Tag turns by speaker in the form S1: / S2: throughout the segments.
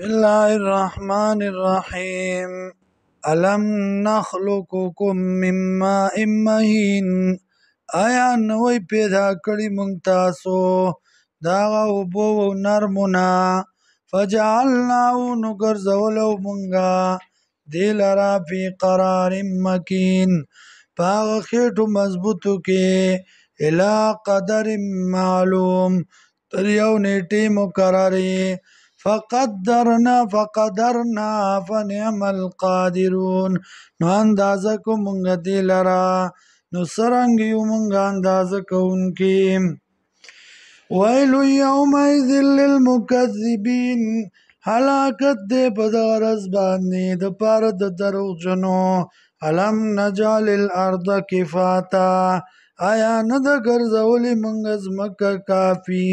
S1: الله الرحمن الرحیم. الم نخلقکم من ماء مهین، آیا نوی پیدا کړی مونږ تاسو داغه اوبو نرمونه، فجعلناه نو ګرځولو مونږه دی لرا فی قرار مکین، پاغه خېټو مضبوطو کې، الی قدر معلوم، تر یو نیټې مقررې، فقدرنا فنعم القادرون، نو اندازه کو مونږ دی لرا، نو سرنګ یو مونږ اندازه کوونکي. ویل یومئذ للمکذبین، هلاکت دی په دغه ورځ باندې د پاره د دروغجنو. الم نجعل الارض کفاتا، آیا نه ده ګرځولې مونږ ځمکه کافي،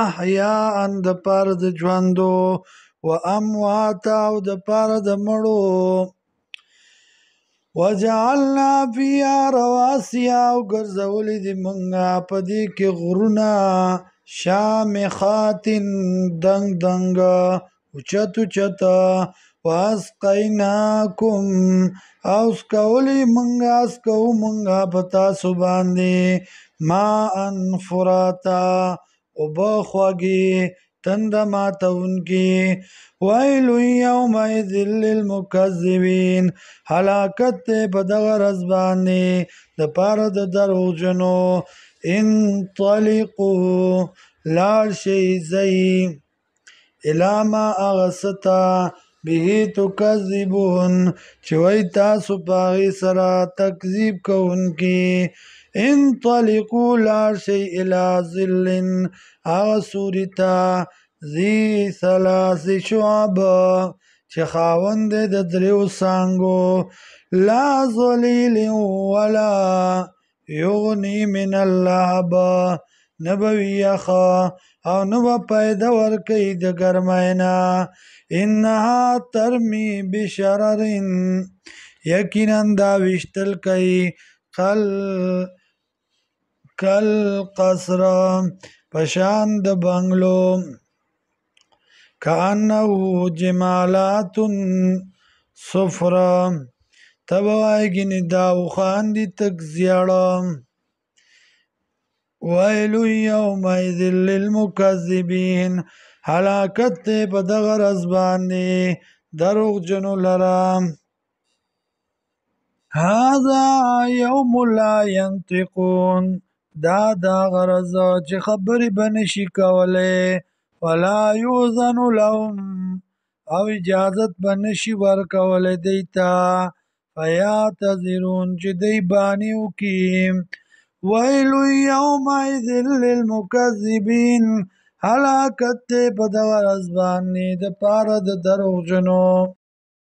S1: احیاء د پاره د ژوندو، و امواتا او د پاره د مړو، وجعلنا فیها رواسي او ګرځولې دي مونږه په دې کې غرونه، شامخات دنګ دنګ اوچت اوچت، واسقیناکم او سکولی مونږه سکو مونږه په تاسو باندې، ماء فراتا اوبه خوږې تنده ماتونکي. ویل یومئذ للمکذبین، هلاکت دی په دغه ورځ باندې د پاره د دروغجنو. انطلقوا لاړ شئ ځئ، الی ما هغه څه ته به تکذبون چې وایي تاسو په هغې سره تکذیب کوونکي. انطلقوا لاړ شئ الی ظل هغه سوري ته، ذی ثلاث شعب چې خاوند دی د دریو څانګو، لا ظلیل ولا یغنی من اللهب، نه به وي یخه او نه به پیدا ورکوي د ګرمۍ نه. انها ترمی بشرر، یقینا دا ویشتل کوي کالقصر پشان د بنګلو، کانه جمالات صفر، تبه وایي ګینې دا اوښان دي تک زیړه. ویل یومئذ للمکذبین، هلاکت دی په دغه ورځ باندې دروغجنو لره. هذا یوم لا ینطقون، دا دغه ورځ چې خبرې به نشي کولی، ولا یؤذن لهم او اجازت به نشي ورکولی دی ته، فیعتذرون چې دی بانې وکړي. ویل یومئذ للمکذبین، هلاکت دی په دغه ورځ باندې د پاره د دروغجنو.